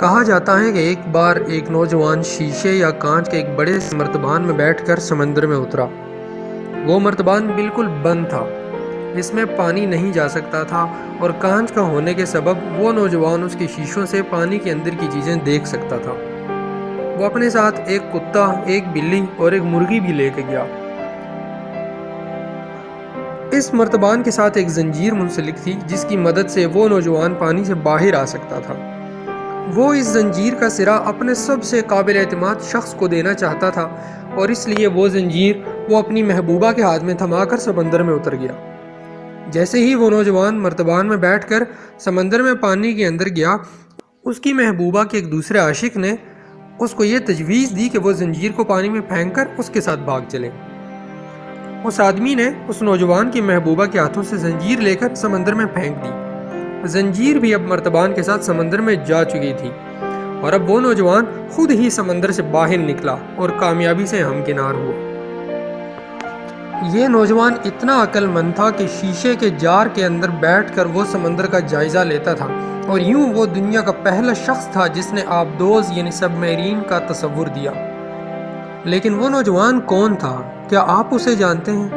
کہا جاتا ہے کہ ایک بار ایک نوجوان شیشے یا کانچ کے ایک بڑے مرتبان میں بیٹھ کر سمندر میں اترا۔ وہ مرتبان بالکل بند تھا، جس میں پانی نہیں جا سکتا تھا، اور کانچ کا ہونے کے سبب وہ نوجوان اس کے شیشوں سے پانی کے اندر کی چیزیں دیکھ سکتا تھا۔ وہ اپنے ساتھ ایک کتا، ایک بلی اور ایک مرغی بھی لے کے گیا۔ اس مرتبان کے ساتھ ایک زنجیر منسلک تھی جس کی مدد سے وہ نوجوان پانی سے باہر آ سکتا تھا۔ وہ اس زنجیر کا سرا اپنے سب سے قابل اعتماد شخص کو دینا چاہتا تھا، اور اس لیے وہ زنجیر وہ اپنی محبوبہ کے ہاتھ میں تھما کر سمندر میں اتر گیا۔ جیسے ہی وہ نوجوان مرتبان میں بیٹھ کر سمندر میں پانی کے اندر گیا، اس کی محبوبہ کے ایک دوسرے عاشق نے اس کو یہ تجویز دی کہ وہ زنجیر کو پانی میں پھینک کر اس کے ساتھ بھاگ چلے۔ اس آدمی نے اس نوجوان کی محبوبہ کے ہاتھوں سے زنجیر لے کر سمندر میں پھینک دی۔ زنجیر بھی اب مرتبان کے ساتھ سمندر میں جا چکی تھی، اور اب وہ نوجوان خود ہی سمندر سے باہر نکلا اور کامیابی سے ہمکنار ہوا۔ یہ نوجوان اتنا عقل مند تھا کہ شیشے کے جار کے اندر بیٹھ کر وہ سمندر کا جائزہ لیتا تھا، اور یوں وہ دنیا کا پہلا شخص تھا جس نے آبدوز یعنی سب میرین کا تصور دیا۔ لیکن وہ نوجوان کون تھا؟ کیا آپ اسے جانتے ہیں؟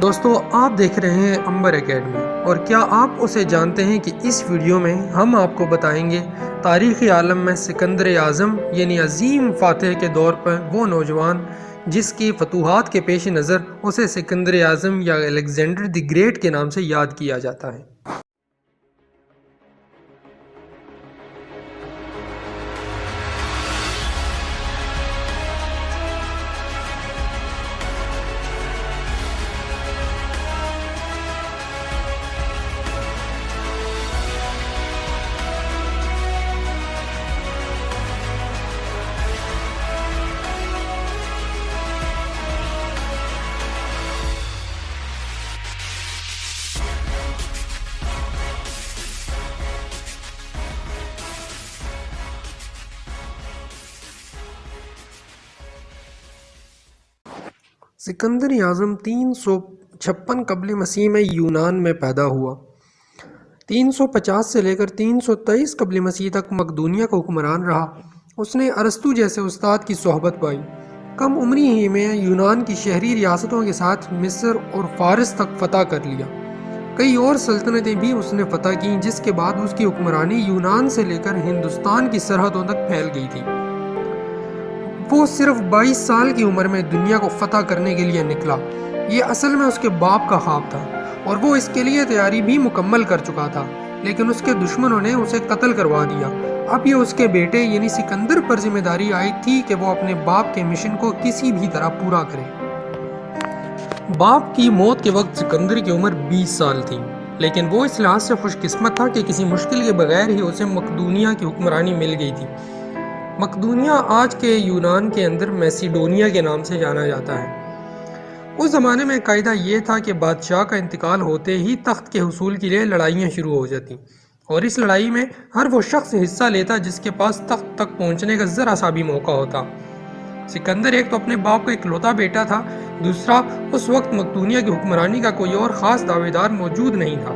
دوستو، آپ دیکھ رہے ہیں امبر اکیڈمی، اور کیا آپ اسے جانتے ہیں کہ اس ویڈیو میں ہم آپ کو بتائیں گے تاریخی عالم میں سکندر اعظم یعنی عظیم فاتح کے دور پر وہ نوجوان جس کی فتوحات کے پیش نظر اسے سکندر اعظم یا الیگزینڈر دی گریٹ کے نام سے یاد کیا جاتا ہے۔ سکندر اعظم 356 قبل مسیح میں یونان میں پیدا ہوا۔ 350 سے لے کر 323 قبل مسیح تک مقدونیہ کا حکمران رہا۔ اس نے ارسطو جیسے استاد کی صحبت پائی۔ کم عمری ہی میں یونان کی شہری ریاستوں کے ساتھ مصر اور فارس تک فتح کر لیا۔ کئی اور سلطنتیں بھی اس نے فتح کیں، جس کے بعد اس کی حکمرانی یونان سے لے کر ہندوستان کی سرحدوں تک پھیل گئی تھی۔ وہ صرف 22 سال کی عمر میں دنیا کو فتح کرنے کے لیے نکلا۔ یہ اصل میں اس کے باپ کا خواب تھا، اور وہ اس کے لیے تیاری بھی مکمل کر چکا تھا، لیکن اس کے دشمنوں نے اسے قتل کروا دیا۔ اب یہ اس کے بیٹے یعنی سکندر پر ذمہ داری آئی تھی کہ وہ اپنے باپ کے مشن کو کسی بھی طرح پورا کرے۔ باپ کی موت کے وقت سکندر کی عمر 20 سال تھی، لیکن وہ اس لحاظ سے خوش قسمت تھا کہ کسی مشکل کے بغیر ہی اسے مقدونیہ کی حکمرانی مل گئی تھی۔ مقدونیہ آج کے یونان کے اندر میسیڈونیا کے نام سے جانا جاتا ہے۔ اس زمانے میں قاعدہ یہ تھا کہ بادشاہ کا انتقال ہوتے ہی تخت کے حصول کے لیے لڑائیاں شروع ہو جاتی، اور اس لڑائی میں ہر وہ شخص حصہ لیتا جس کے پاس تخت تک پہنچنے کا ذرا سا بھی موقع ہوتا۔ سکندر ایک تو اپنے باپ کا اکلوتا بیٹا تھا، دوسرا اس وقت مقدونیہ کی حکمرانی کا کوئی اور خاص دعویدار موجود نہیں تھا۔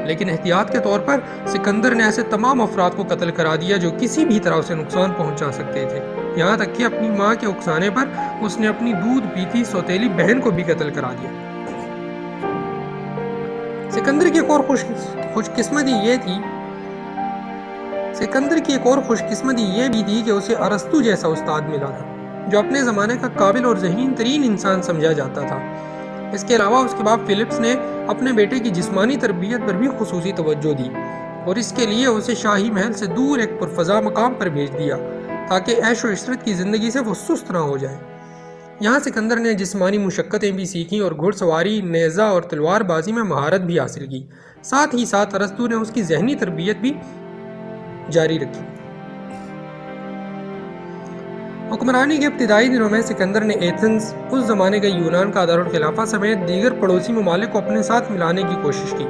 لیکن احتیاط کے طور پر سکندر نے ایسے تمام افراد کو قتل کرا دیا جو کسی بھی طرح اسے نقصان پہنچا سکتے تھے، یہاں تک کہ اپنی ماں کے اکسانے پر اس نے اپنی دودھ پیتی سوتیلی بہن کو بھی قتل کرا دیا۔ سکندر کی ایک اور خوش قسمتی یہ بھی تھی کہ اسے ارسطو جیسا استاد ملا تھا، جو اپنے زمانے کا قابل اور ذہین ترین انسان سمجھا جاتا تھا۔ اس کے علاوہ اس کے باپ فلپس نے اپنے بیٹے کی جسمانی تربیت پر بھی خصوصی توجہ دی، اور اس کے لیے اسے شاہی محل سے دور ایک پرفضا مقام پر بھیج دیا تاکہ عیش و عشرت کی زندگی سے وہ سست نہ ہو جائے۔ یہاں سکندر نے جسمانی مشقتیں بھی سیکھیں اور گھڑ سواری، نیزہ اور تلوار بازی میں مہارت بھی حاصل کی۔ ساتھ ہی ساتھ ارسطو نے اس کی ذہنی تربیت بھی جاری رکھی۔ حکمرانی کے ابتدائی دنوں میں سکندر نے ایتھنز، اس زمانے کے یونان کا دارالخلافہ سمیت دیگر پڑوسی ممالک کو اپنے ساتھ ملانے کی کوشش کی۔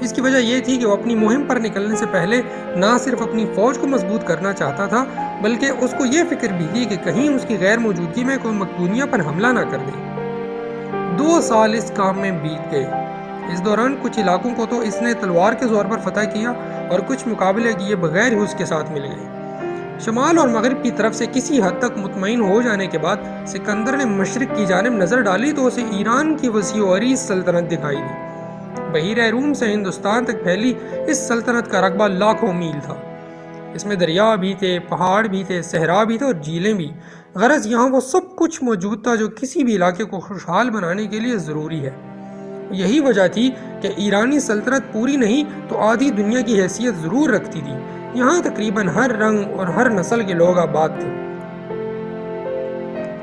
اس کی وجہ یہ تھی کہ وہ اپنی مہم پر نکلنے سے پہلے نہ صرف اپنی فوج کو مضبوط کرنا چاہتا تھا، بلکہ اس کو یہ فکر بھی تھی کہ کہیں اس کی غیر موجودگی میں کوئی مقدونیہ پر حملہ نہ کر دے۔ 2 سال اس کام میں بیت گئے، اس دوران کچھ علاقوں کو تو اس نے تلوار کے زور پر فتح کیا اور کچھ مقابلے کیے بغیر ہی اس کے ساتھ مل گئے۔ شمال اور مغرب کی طرف سے کسی حد تک مطمئن ہو جانے کے بعد سکندر نے مشرق کی جانب نظر ڈالی تو اسے ایران کی وسیع و عریض سلطنت دکھائی دی۔ بحیرہ روم سے ہندوستان تک پھیلی اس سلطنت کا رقبہ لاکھوں میل تھا۔ اس میں دریا بھی تھے، پہاڑ بھی تھے، صحرا بھی تھے اور جھیلیں بھی۔ غرض یہاں وہ سب کچھ موجود تھا جو کسی بھی علاقے کو خوشحال بنانے کے لیے ضروری ہے۔ یہی وجہ تھی کہ ایرانی سلطنت پوری نہیں تو آدھی دنیا کی حیثیت ضرور رکھتی تھی۔ یہاں تقریباً ہر رنگ اور ہر نسل کے لوگ آباد تھے۔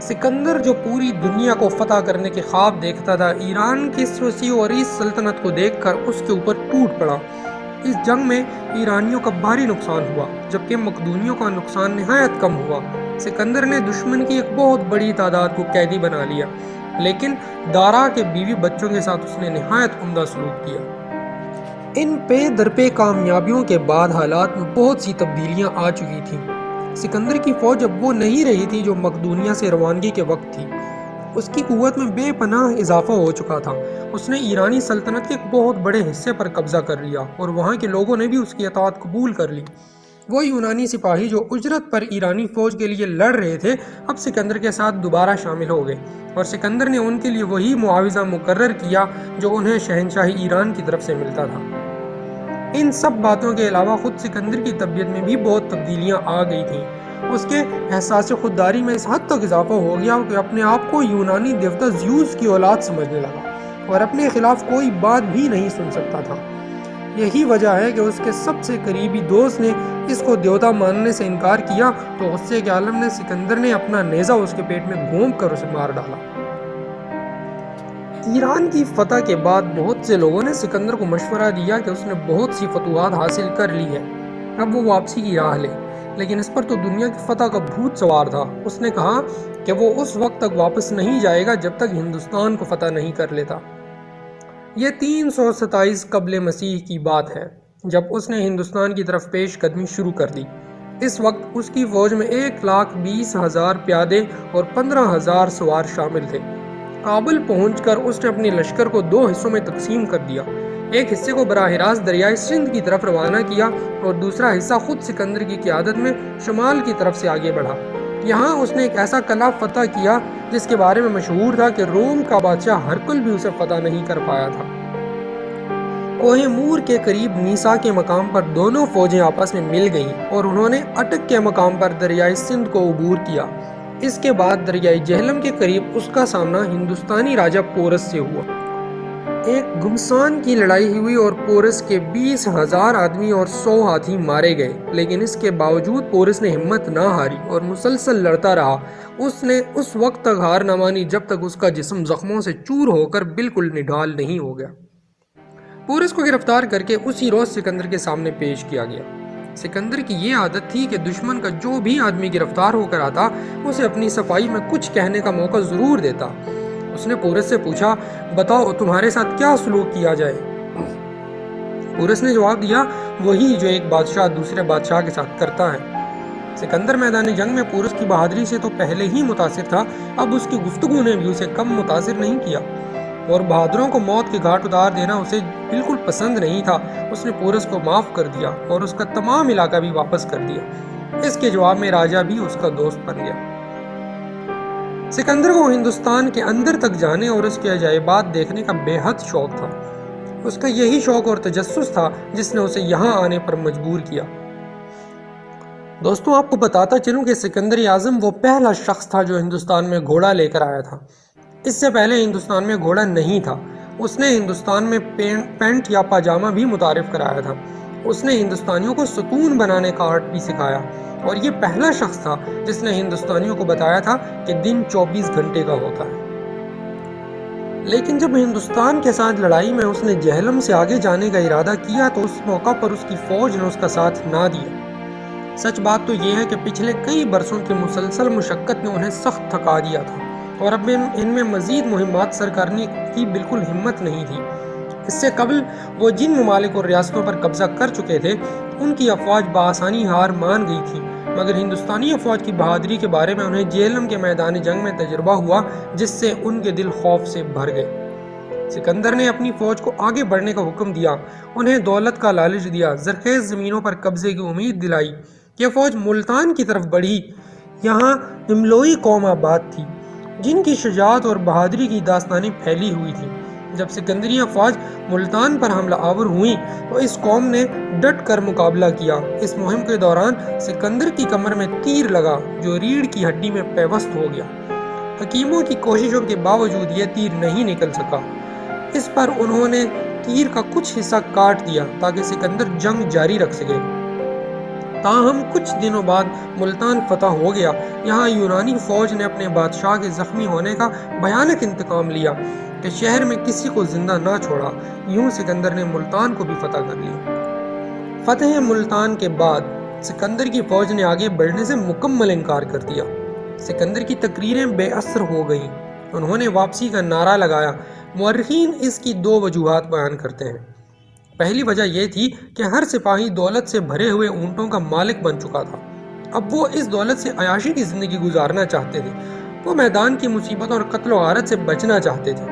سکندر جو پوری دنیا کو فتح کرنے کے خواب دیکھتا تھا، ایران کی اس وسیع و عریض سلطنت کو دیکھ کر اس کے اوپر ٹوٹ پڑا۔ اس جنگ میں ایرانیوں کا بھاری نقصان ہوا، جبکہ مقدونیوں کا نقصان نہایت کم ہوا۔ سکندر نے دشمن کی ایک بہت بڑی تعداد کو قیدی بنا لیا، لیکن دارا کے بیوی بچوں کے ساتھ اس نے نہایت عمدہ سلوک کیا۔ ان پے در پے کامیابیوں کے بعد حالات میں بہت سی تبدیلیاں آ چکی تھیں۔ سکندر کی فوج اب وہ نہیں رہی تھی جو مقدونیہ سے روانگی کے وقت تھی۔ اس کی قوت میں بے پناہ اضافہ ہو چکا تھا۔ اس نے ایرانی سلطنت کے ایک بہت بڑے حصے پر قبضہ کر لیا اور وہاں کے لوگوں نے بھی اس کی اطاعت قبول کر لی۔ وہ یونانی سپاہی جو اجرت پر ایرانی فوج کے لیے لڑ رہے تھے، اب سکندر کے ساتھ دوبارہ شامل ہو گئے اور سکندر نے ان کے لیے وہی معاوضہ مقرر کیا جو انہیں شہنشاہی ایران کی طرف سے ملتا تھا۔ ان سب باتوں کے علاوہ خود سکندر کی طبیعت میں بھی بہت تبدیلیاں آ گئی تھیں۔ اس کے احساس خودداری میں اس حد تک اضافہ ہو گیا کہ اپنے آپ کو یونانی دیوتا زیوس کی اولاد سمجھنے لگا اور اپنے خلاف کوئی بات بھی نہیں سن سکتا تھا۔ یہی وجہ ہے کہ اس کے سب سے قریبی دوست نے اس کو دیوتا ماننے سے انکار کیا تو غصے کے عالم میں سکندر نے اپنا نیزہ اس کے پیٹ میں گھونپ کر اسے مار ڈالا۔ ایران کی فتح کے بعد بہت سے لوگوں نے سکندر کو مشورہ دیا کہ اس نے بہت سی فتوحات حاصل کر لی ہے، اب وہ واپسی کی راہ لے، لیکن اس پر تو دنیا کی فتح کا بھوت سوار تھا۔ اس نے کہا کہ وہ اس وقت تک واپس نہیں جائے گا جب تک ہندوستان کو فتح نہیں کر لیتا۔ یہ 327 قبل مسیح کی بات ہے جب اس نے ہندوستان کی طرف پیش قدمی شروع کر دی۔ اس وقت اس کی فوج میں 1,20,000 پیادے اور 15,000 سوار شامل تھے۔ کابل پہنچ کر اس نے اپنے لشکر کو 2 حصوں میں تقسیم کر دیا۔ ایک حصے کو براہ راست دریائے سندھ کی طرف روانہ کیا اور دوسرا حصہ خود سکندر کی قیادت میں شمال کی طرف سے آگے بڑھا۔ یہاں اس نے ایک ایسا قلعہ فتح کیا جس کے بارے میں مشہور تھا کہ روم کا بادشاہ ہرکل بھی اسے فتح نہیں کر پایا تھا۔ کوہ مور کے قریب نیسا کے مقام پر دونوں فوجیں آپس میں مل گئیں اور انہوں نے اٹک کے مقام پر دریائے سندھ کو عبور کیا۔ اس کے بعد دریائے جہلم کے قریب اس کا سامنا ہندوستانی راجہ پورس سے ہوا۔ ایک گھمسان کی لڑائی ہوئی اور پورس کے 20,000 آدمی اور 100 ہاتھی مارے گئے، لیکن اس کے باوجود پورس نے ہمت نہ ہاری اور مسلسل لڑتا رہا۔ اس نے اس وقت تک ہار نہ مانی جب تک اس کا جسم زخموں سے چور ہو کر بالکل نڈھال نہیں ہو گیا۔ پورس کو گرفتار کر کے اسی روز سکندر کے سامنے پیش کیا گیا۔ سکندر کی یہ عادت تھی کہ دشمن کا جو بھی آدمی گرفتار ہو کر آتا اسے اپنی صفائی میں کچھ کہنے کا موقع ضرور دیتا۔ اس نے پورس سے پوچھا، بتاؤ تمہارے ساتھ کیا سلوک کیا جائے؟ پورس نے جواب دیا، وہی جو ایک بادشاہ دوسرے بادشاہ کے ساتھ کرتا ہے۔ سکندر میدان جنگ میں پورس کی بہادری سے تو پہلے ہی متاثر تھا، اب اس کی گفتگو نے بھی اسے کم متاثر نہیں کیا اور بہادروں کو موت کے گھاٹ اتار دینا اسے بالکل پسند نہیں تھا۔ اس نے پورس کو معاف کر دیا اور اس کا تمام علاقہ بھی واپس کر دیا۔ اس کے جواب میں راجہ بھی اس کا دوست بن گیا۔ سکندر کو ہندوستان کے اندر تک جانے اور اس کے عجائبات دیکھنے کا بے حد شوق تھا۔ اس کا یہی شوق اور تجسس تھا جس نے اسے یہاں آنے پر مجبور کیا۔ دوستوں، آپ کو بتاتا چلوں کہ سکندر اعظم وہ پہلا شخص تھا جو ہندوستان میں گھوڑا لے کر آیا تھا۔ اس سے پہلے ہندوستان میں گھوڑا نہیں تھا۔ اس نے ہندوستان میں پینٹ یا پاجامہ بھی متعارف کرایا تھا۔ اس نے ہندوستانیوں کو ستون بنانے کا آرٹ بھی سکھایا اور یہ پہلا شخص تھا جس نے ہندوستانیوں کو بتایا تھا کہ دن 24 گھنٹے کا ہوتا ہے۔ لیکن جب ہندوستان کے ساتھ لڑائی میں اس نے جہلم سے آگے جانے کا ارادہ کیا تو اس موقع پر اس کی فوج نے اس کا ساتھ نہ دیا۔ سچ بات تو یہ ہے کہ پچھلے کئی برسوں کی مسلسل مشقت نے انہیں سخت تھکا دیا تھا اور اب ان میں مزید مہمات سر کرنے کی بالکل ہمت نہیں تھی۔ اس سے قبل وہ جن ممالک اور ریاستوں پر قبضہ کر چکے تھے ان کی افواج بآسانی ہار مان گئی تھی، مگر ہندوستانی افواج کی بہادری کے بارے میں انہیں جہلم کے میدان جنگ میں تجربہ ہوا جس سے ان کے دل خوف سے بھر گئے۔ سکندر نے اپنی فوج کو آگے بڑھنے کا حکم دیا، انہیں دولت کا لالچ دیا، زرخیز زمینوں پر قبضے کی امید دلائی۔ یہ فوج ملتان کی طرف بڑھی۔ یہاں املوئی قوم آباد تھی جن کی شجاعت اور بہادری کی داستانیں پھیلی ہوئی تھیں۔ جب سکندریہ فوج ملتان پر حملہ آور ہوئی تو اس قوم نے ڈٹ کر مقابلہ کیا۔ اس مہم کے دوران سکندر کی کمر میں تیر لگا جو ریڑھ کی ہڈی میں پیوست ہو گیا۔ حکیموں کی کوششوں کے باوجود یہ تیر نہیں نکل سکا۔ اس پر انہوں نے تیر کا کچھ حصہ کاٹ دیا تاکہ سکندر جنگ جاری رکھ سکے۔ تاہم کچھ دنوں بعد ملتان فتح ہو گیا۔ یہاں یونانی فوج نے اپنے بادشاہ کے زخمی ہونے کا بھیانک انتقام لیا کہ شہر میں کسی کو زندہ نہ چھوڑا۔ یوں سکندر نے ملتان کو بھی فتح کر لیا۔ فتح ملتان کے بعد سکندر کی فوج نے آگے بڑھنے سے مکمل انکار کر دیا۔ سکندر کی تقریریں بے اثر ہو گئیں۔ انہوں نے واپسی کا نعرہ لگایا۔ مورخین اس کی دو وجوہات بیان کرتے ہیں۔ پہلی وجہ یہ تھی کہ ہر سپاہی دولت سے بھرے ہوئے اونٹوں کا مالک بن چکا تھا۔ اب وہ اس دولت سے عیاشی کی زندگی گزارنا چاہتے تھے۔ وہ میدان کی مصیبتوں اور قتل و غارت سے بچنا چاہتے تھے۔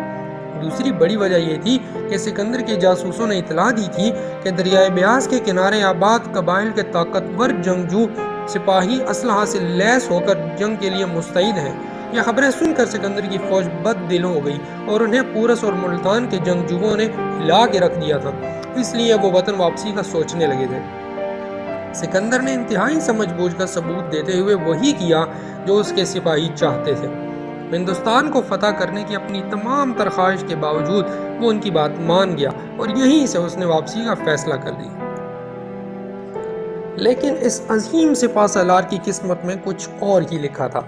دوسری بڑی وجہ یہ تھی کہ سکندر کے جاسوسوں نے اطلاع دی تھی کہ دریائے بیاس کے کنارے آباد قبائل کے طاقتور جنگجو سپاہی اسلحہ سے لیس ہو کر جنگ کے لیے مستعد ہیں۔ یہ خبریں سن کر سکندر کی فوج بد دل ہو گئی اور انہیں پورس اور ملتان کے جنگجوؤں نے ہلا کے رکھ دیا تھا، اس لیے وہ وطن واپسی کا سوچنے لگے تھے۔ سکندر نے انتہائی سمجھ بوجھ کا ثبوت دیتے ہوئے وہی کیا جو اس کے سپاہی چاہتے تھے۔ ہندوستان کو فتح کرنے کی اپنی تمام تر خواہش کے باوجود وہ ان کی بات مان گیا اور یہیں سے اس نے واپسی کا فیصلہ کر لیا۔ لیکن اس عظیم سپہ سالار کی قسمت میں کچھ اور ہی لکھا تھا۔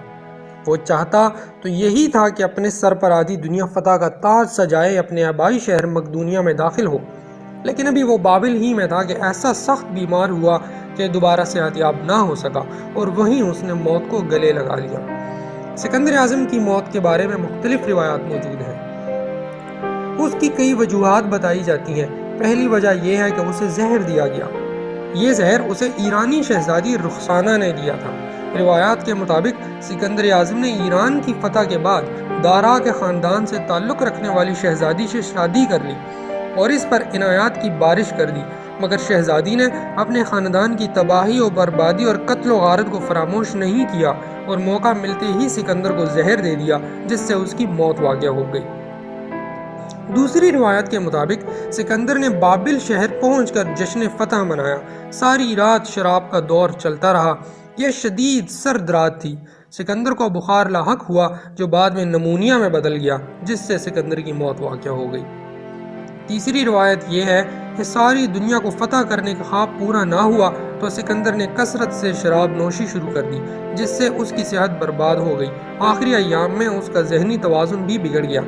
وہ چاہتا تو یہی تھا کہ اپنے سر پر آدھی دنیا فتح کا تاج سجائے اپنے آبائی شہر مقدونیہ میں داخل ہو، لیکن ابھی وہ بابل ہی میں تھا کہ ایسا سخت بیمار ہوا کہ دوبارہ صحت یاب نہ ہو سکا اور وہیں اس نے موت کو گلے لگا لیا۔ سکندر اعظم کی موت کے بارے میں مختلف روایات موجود ہیں۔ اس کی کئی وجوہات بتائی جاتی ہیں۔ پہلی وجہ یہ ہے کہ اسے زہر دیا گیا۔ یہ زہر اسے ایرانی شہزادی رخسانہ نے دیا تھا۔ روایات کے مطابق سکندر اعظم نے ایران کی فتح کے بعد دارا کے خاندان سے تعلق رکھنے والی شہزادی سے شادی کر لی اور اس پر عنایات کی بارش کر دی، مگر شہزادی نے اپنے خاندان کی تباہی و بربادی اور قتل و غارت کو فراموش نہیں کیا اور موقع ملتے ہی سکندر کو زہر دے دیا، جس سے اس کی موت واقع ہو گئی۔ دوسری روایت کے مطابق سکندر نے بابل شہر پہنچ کر جشن فتح منایا۔ ساری رات شراب کا دور چلتا رہا۔ یہ شدید سرد رات تھی۔ سکندر کو بخار لاحق ہوا جو بعد میں نمونیا میں بدل گیا، جس سے سکندر کی موت واقع ہو گئی۔ تیسری روایت یہ ہے کہ ساری دنیا کو فتح کرنے کا خواب پورا نہ ہوا تو سکندر نے کثرت سے شراب نوشی شروع کر دی، جس سے اس کی صحت برباد ہو گئی۔ آخری ایام میں اس کا ذہنی توازن بھی بگڑ گیا۔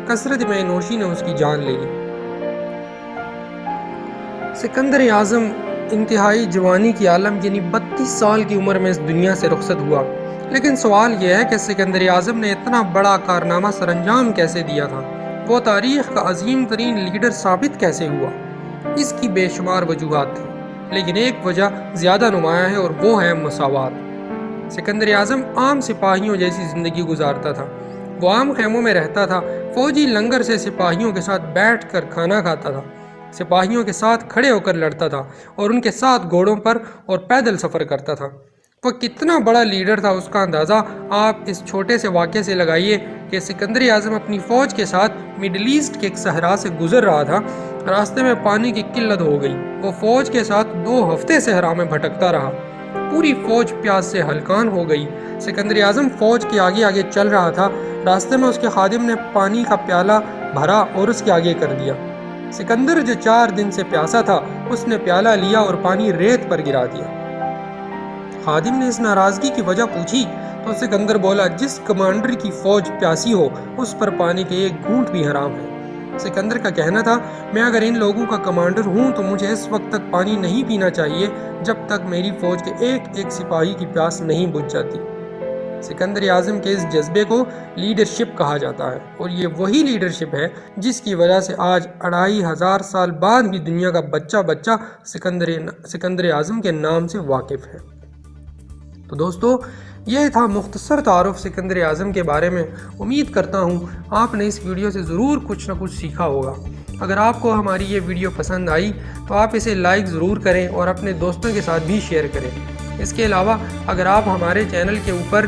کثرت میں نوشی نے اس کی جان لے لی۔ سکندر اعظم انتہائی جوانی کی عالم یعنی 32 سال کی عمر میں اس دنیا سے رخصت ہوا۔ لیکن سوال یہ ہے کہ سکندر اعظم نے اتنا بڑا کارنامہ سر انجام کیسے دیا تھا؟ وہ تاریخ کا عظیم ترین لیڈر ثابت کیسے ہوا؟ اس کی بے شمار وجوہات تھیں، لیکن ایک وجہ زیادہ نمایاں ہے اور وہ ہے مساوات۔ سکندر اعظم عام سپاہیوں جیسی زندگی گزارتا تھا۔ وہ عام خیموں میں رہتا تھا، فوجی لنگر سے سپاہیوں کے ساتھ بیٹھ کر کھانا کھاتا تھا، سپاہیوں کے ساتھ کھڑے ہو کر لڑتا تھا اور ان کے ساتھ گھوڑوں پر اور پیدل سفر کرتا تھا۔ وہ کتنا بڑا لیڈر تھا اس کا اندازہ آپ اس چھوٹے سے واقعے سے لگائیے کہ سکندر اعظم اپنی فوج کے ساتھ مڈل ایسٹ کے ایک صحرا سے گزر رہا تھا۔ راستے میں پانی کی قلت ہو گئی۔ وہ فوج کے ساتھ 2 ہفتے صحرا میں بھٹکتا رہا۔ پوری فوج پیاس سے ہلکان ہو گئی۔ سکندر اعظم فوج کے آگے آگے چل رہا تھا۔ راستے میں اس کے خادم نے پانی کا پیالہ بھرا اور اس کے آگے کر دیا۔ سکندر جو 4 دن سے پیاسا تھا، اس نے پیالہ لیا اور پانی ریت پر گرا دیا۔ خادم نے اس ناراضگی کی وجہ پوچھی تو سکندر بولا، جس کمانڈر کی فوج پیاسی ہو اس پر پانی کے ایک گھونٹ بھی حرام ہے۔ سکندر کا کہنا تھا، میں اگر ان لوگوں کا کمانڈر ہوں تو مجھے اس وقت تک پانی نہیں پینا چاہیے جب تک میری فوج کے ایک سپاہی کی پیاس نہیں بجھ جاتی۔ سکندر اعظم کے اس جذبے کو لیڈرشپ کہا جاتا ہے اور یہ وہی لیڈرشپ ہے جس کی وجہ سے آج 2500 سال بعد بھی دنیا کا بچہ سکندر اعظم کے نام سے واقف ہے۔ تو دوستو یہ تھا مختصر تعارف سکندر اعظم کے بارے میں۔ امید کرتا ہوں آپ نے اس ویڈیو سے ضرور کچھ نہ کچھ سیکھا ہوگا۔ اگر آپ کو ہماری یہ ویڈیو پسند آئی تو آپ اسے لائک ضرور کریں اور اپنے دوستوں کے ساتھ بھی شیئر کریں۔ اس کے علاوہ اگر آپ ہمارے چینل کے اوپر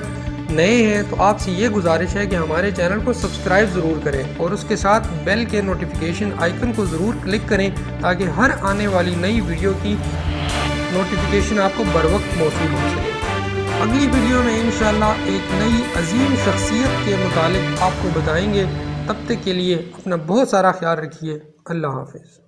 نئے ہیں تو آپ سے یہ گزارش ہے کہ ہمارے چینل کو سبسکرائب ضرور کریں اور اس کے ساتھ بیل کے نوٹیفیکیشن آئیکن کو ضرور کلک کریں تاکہ ہر آنے والی نئی ویڈیو کی نوٹیفیکیشن آپ کو بروقت موصول ہو سکے۔ اگلی ویڈیو میں انشاءاللہ ایک نئی عظیم شخصیت کے متعلق آپ کو بتائیں گے۔ تب تک کے لیے اپنا بہت سارا خیال رکھیے۔ اللہ حافظ۔